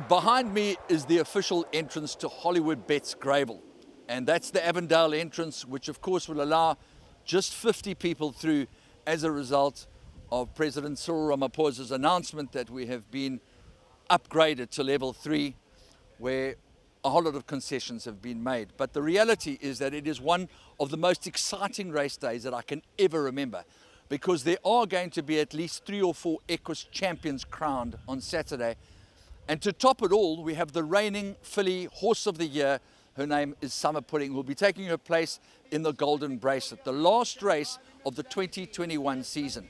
Behind me is the official entrance to Hollywoodbets Greyville, and that's the Avondale entrance, which of course will allow just 50 people through as a result of President Cyril Ramaphosa's announcement that we have been upgraded to level 3, where a whole lot of concessions have been made. But the reality is that it is one of the most exciting race days that I can ever remember, because there are going to be at least 3 or 4 Equus champions crowned on Saturday. And to top it all, we have the reigning filly horse of the year. Her name is Summer Pudding, who will be taking her place in the Golden Bracelet, the last race of the 2021 season.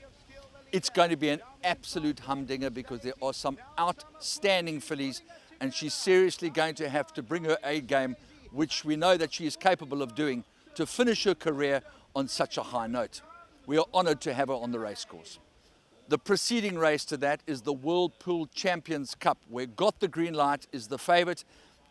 It's going to be an absolute humdinger because there are some outstanding fillies, and she's seriously going to have to bring her A game, which we know that she is capable of doing, to finish her career on such a high note. We are honoured to have her on the racecourse. The preceding race to that is the Whirlpool Champions Cup, where Got the Green Light is the favourite,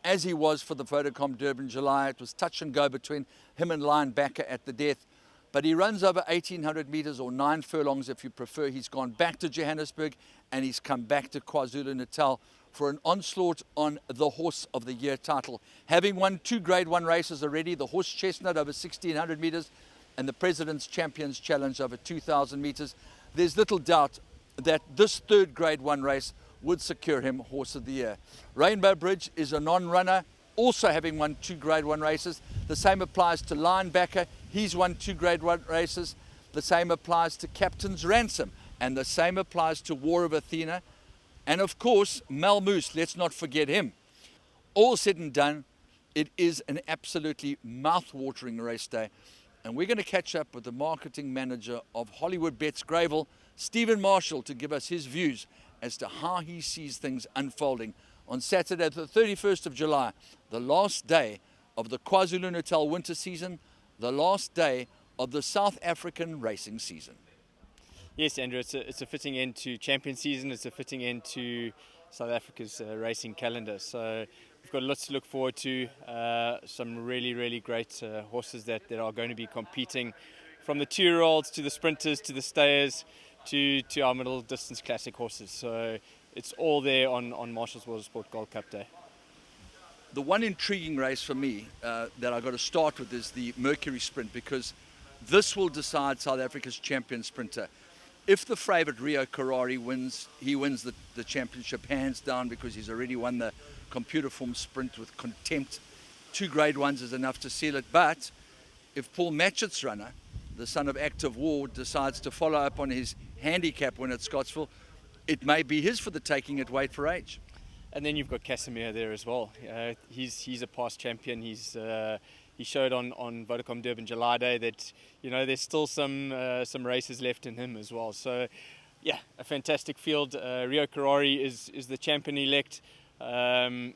as he was for the Vodacom Durban July. It was touch and go between him and Lion Backer at the death. But he runs over 1,800 metres, or 9 furlongs if you prefer. He's gone back to Johannesburg and he's come back to KwaZulu-Natal for an onslaught on the Horse of the Year title. Having won 2 Grade 1 races already, the Horse Chestnut over 1,600 metres and the President's Champions Challenge over 2,000 metres, there's little doubt that this 3rd Grade 1 race would secure him Horse of the Year. Rainbow Bridge is a non-runner, also having won 2 Grade 1 races. The same applies to Linebacker. He's won 2 Grade 1 races. The same applies to Captain's Ransom. And the same applies to War of Athena. And of course, Malmoose, let's not forget him. All said and done, it is an absolutely mouth-watering race day. And we're going to catch up with the marketing manager of Hollywoodbets Greyville, Stephen Marshall, to give us his views as to how he sees things unfolding on Saturday, the 31st of July, the last day of the KwaZulu-Natal winter season, the last day of the South African racing season. Yes, Andrew, it's a fitting end to champion season. It's a fitting end to South Africa's racing calendar. So we've got lots to look forward to. Some really great horses that are going to be competing, from the 2-year-olds to the sprinters to the stayers to our middle distance classic horses. So it's all there on Marshall's World Sport Gold Cup Day. The one intriguing race for me that I've got to start with is the Mercury Sprint, because this will decide South Africa's champion sprinter. If the favourite Rio Karari wins, he wins the championship hands down, because he's already won the computer form sprint with contempt. 2 Grade 1s is enough to seal it. But if Paul Matchett's runner, the son of Active War, decides to follow up on his handicap win at Scottsville, it may be his for the taking at weight for age. And then you've got Casimir there as well. He's a past champion. He showed on Vodacom Durban July Day that there's still some races left in him as well. So yeah, a fantastic field. Rio Karari is the champion elect. On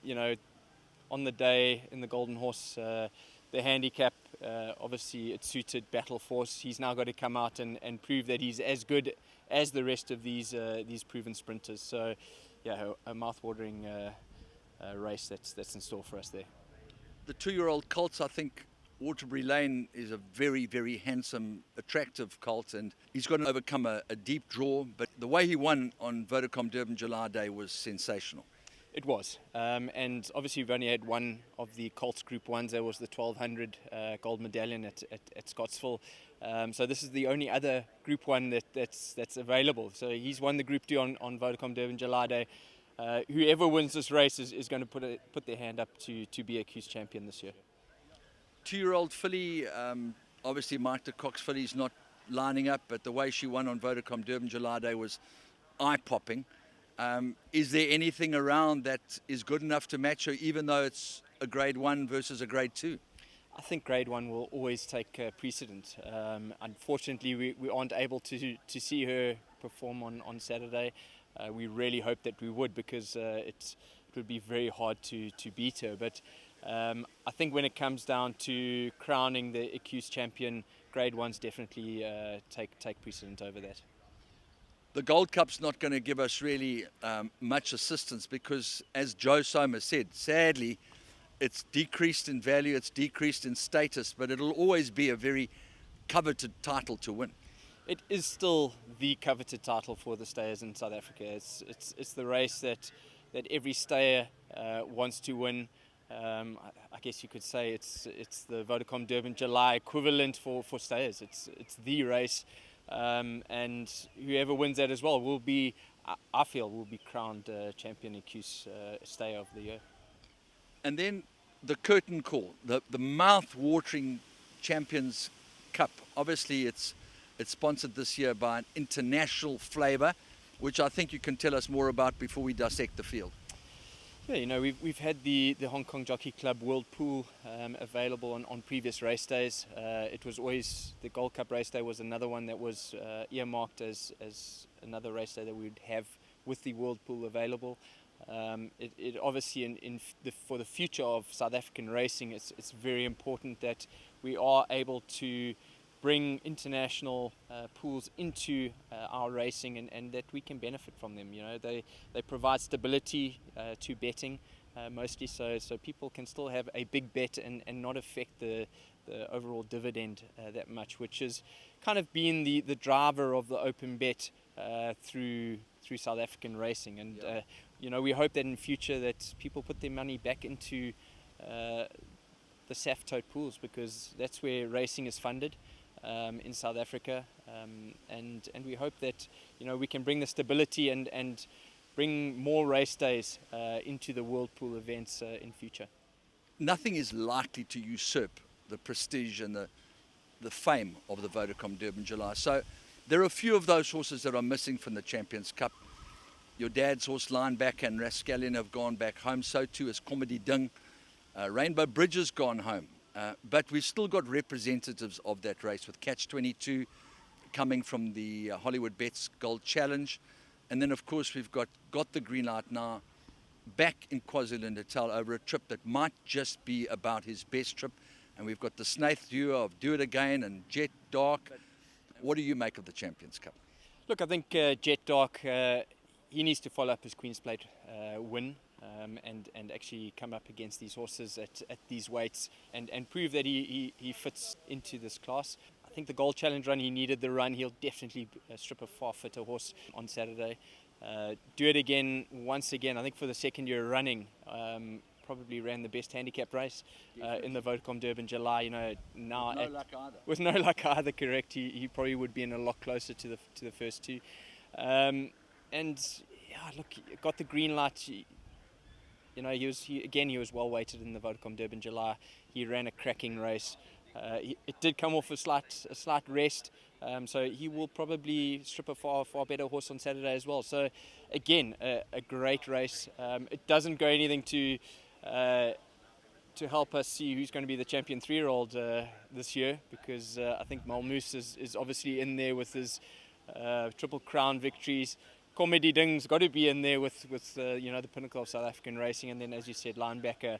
the day in the Golden Horse, the handicap, obviously it suited Battle Force. He's now got to come out and prove that he's as good as the rest of these proven sprinters. So yeah, a mouth-watering race that's in store for us there. The 2-year-old colts, I think Waterbury Lane is a very handsome, attractive colt, and he's got to overcome a deep draw, but the way he won on Vodacom Durban July Day was sensational. It was, and obviously we've only had one of the Colts Group 1s. There was the 1200 gold medallion at Scottsville. So this is the only other Group 1 that's available. So he's won the Group 2 on Vodacom Durban July Day. Whoever wins this race is going to put their hand up to be a Q's champion this year. 2-year-old filly, obviously Mike de Kock's filly's not lining up, but the way she won on Vodacom Durban July Day was eye-popping. Is there anything around that is good enough to match her, even though it's a Grade 1 versus a Grade 2? I think Grade 1 will always take precedent. Unfortunately, we aren't able to see her perform on Saturday. We really hope that we would, because it would be very hard to beat her. But I think when it comes down to crowning the accused champion, Grade 1s definitely take precedent over that. The Gold Cup's not going to give us really much assistance, because, as Joe Somers said, sadly, it's decreased in value, it's decreased in status, but it'll always be a very coveted title to win. It is still the coveted title for the stayers in South Africa. It's the race that that every stayer wants to win. I guess you could say it's the Vodacom Durban July equivalent for stayers. It's the race, and whoever wins that as well will be, I feel, will be crowned champion and Q's stayer of the year. And then the curtain call, the mouth-watering Champions Cup. Obviously, it's sponsored this year by an international flavour, which I think you can tell us more about before we dissect the field. Yeah, we've had the Hong Kong Jockey Club World Pool available on previous race days. It was always the Gold Cup race day was another one that was earmarked as another race day that we would have with the World Pool available. It obviously for the future of South African racing, it's very important that we are able to bring international pools into our racing and that we can benefit from them. They provide stability to betting mostly, so people can still have a big bet and not affect the overall dividend that much, which has kind of been the driver of the open bet through South African racing. And we hope that in future that people put their money back into the SAF-tote pools, because that's where racing is funded in South Africa, and we hope that we can bring the stability and bring more race days into the World Pool events in future. Nothing is likely to usurp the prestige and the fame of the Vodacom Durban July. So there are a few of those horses that are missing from the Champions Cup. Your dad's horse Linebacker and Rascallion have gone back home. So too has Comedy Ding. Rainbow Bridge has gone home. But we've still got representatives of that race, with Catch 22 coming from the Hollywoodbets Gold Challenge. And then, of course, we've got the green light now back in KwaZulu-Natal over a trip that might just be about his best trip. And we've got the Snaith duo of Do It Again and Jet Dark. What do you make of the Champions Cup? Look, I think Jet Dark, he needs to follow up his Queen's Plate win. And actually come up against these horses at these weights and prove that he fits into this class. I think the Gold Challenge run, he needed the run. He'll definitely strip a far fitter horse on Saturday. Do It Again, once again, I think for the second year running, probably ran the best handicap race in the Vodacom Durban July. Now with no luck either, correct. He probably would be in a lot closer to the first two. And yeah, look, got the green light. He was well weighted in the Vodacom Durban July. He ran a cracking race. It did come off a slight rest, so he will probably strip a far better horse on Saturday as well. So again, a great race. It doesn't go anything to help us see who's going to be the champion 3-year-old this year, because I think Malmoose is obviously in there with his Triple Crown victories. Comedy Ding's got to be in there with the pinnacle of South African racing, and then, as you said, Linebacker.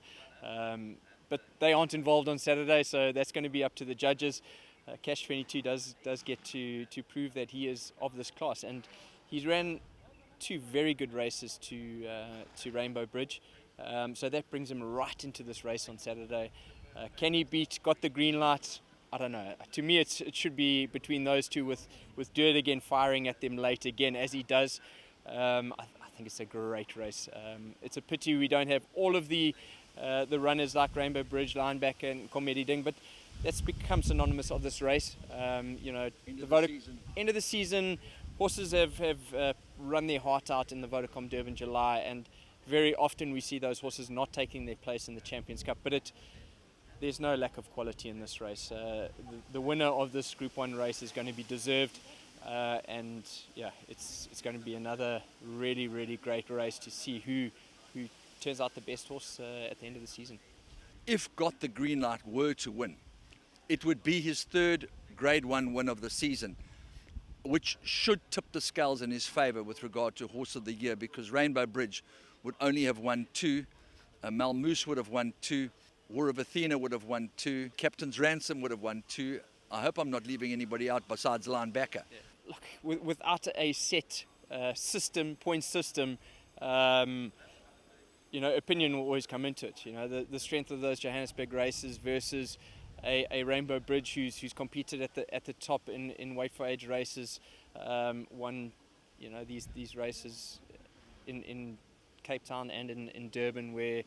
But they aren't involved on Saturday, so that's going to be up to the judges. Cash 22 does get to prove that he is of this class, and he's ran 2 very good races to Rainbow Bridge, so that brings him right into this race on Saturday. Can he beat Got the Green Light? I don't know. To me, it should be between those two, with Do It Again firing at them late again, as he does. I think it's a great race. It's a pity we don't have all of the runners like Rainbow Bridge, Linebacker and Comedy Ding, but that's become synonymous of this race. End of the season, horses have run their heart out in the Vodacom Durban July, and very often we see those horses not taking their place in the Champions Cup, but there's no lack of quality in this race. The winner of this Group 1 race is going to be deserved, and yeah, it's going to be another really, really great race to see who turns out the best horse at the end of the season. If Got the Green Light were to win, it would be his 3rd Grade 1 win of the season, which should tip the scales in his favour with regard to Horse of the Year, because Rainbow Bridge would only have won 2, Malmoose would have won 2, War of Athena would have won 2. Captain's Ransom would have won 2. I hope I'm not leaving anybody out besides Linebacker. Yeah. Look, without a set point system, opinion will always come into it. The strength of those Johannesburg races versus a Rainbow Bridge who's competed at the top in weight for age races, won these races in Cape Town and in Durban, where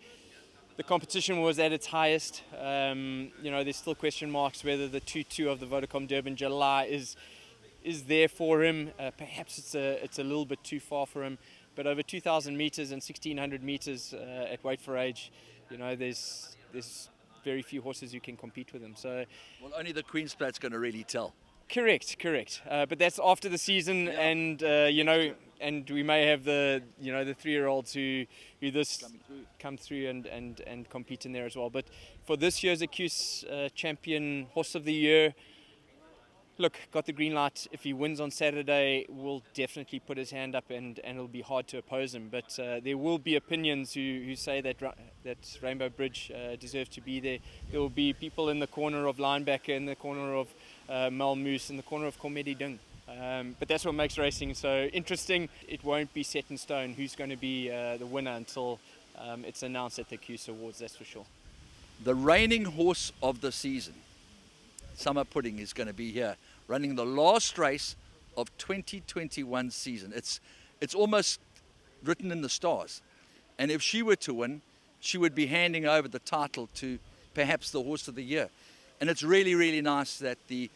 the competition was at its highest. There's still question marks whether the 2-2 of the Vodacom Durban July is there for him. Perhaps it's a little bit too far for him. But over 2,000 meters and 1,600 meters at weight for age, there's very few horses who can compete with him. So, well, only the Queen's Plat's going to really tell. Correct. But that's after the season, Yeah. and and we may have the 3-year-olds who this come through and compete in there as well. But for this year's Accuse Champion Horse of the Year, look, got the green light. If he wins on Saturday, we'll definitely put his hand up, and it'll be hard to oppose him. But there will be opinions who say that Rainbow Bridge deserves to be there. There will be people in the corner of Linebacker, in the corner of Malmoose, in the corner of Comedy Ding. But that's what makes racing so interesting. It won't be set in stone who's going to be the winner until it's announced at the Accuse Awards, that's for sure. The reigning horse of the season, Summer Pudding, is going to be here, running the last race of 2021 season. It's almost written in the stars. And if she were to win, she would be handing over the title to perhaps the Horse of the Year. And it's really, really nice that the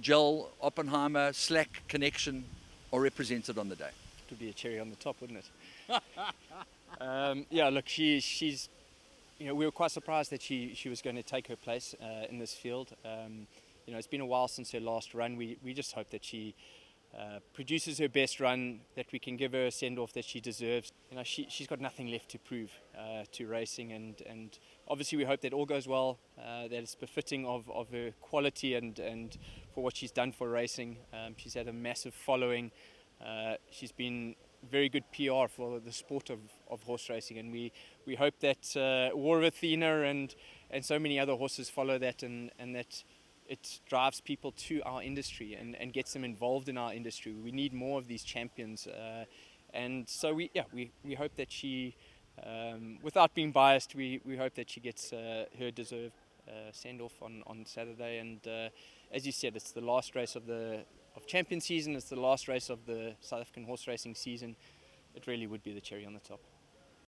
Gel, Oppenheimer, Slack connection are represented on the day. It would be a cherry on the top, wouldn't it? Look, she's we were quite surprised that she was going to take her place in this field. It's been a while since her last run. We just hope that she produces her best run, that we can give her a send-off that she deserves. She's got nothing left to prove to racing, and obviously we hope that all goes well, that it's befitting of her quality and for what she's done for racing. She's had a massive following. She's been very good PR for the sport of horse racing, and we hope that War of Athena and so many other horses follow that, and that it drives people to our industry and gets them involved in our industry. We need more of these champions, and so we hope that she, without being biased, we hope that she gets her deserved send-off on Saturday. And as you said, it's the last race of champion season. It's the last race of the South African horse racing season. It really would be the cherry on the top.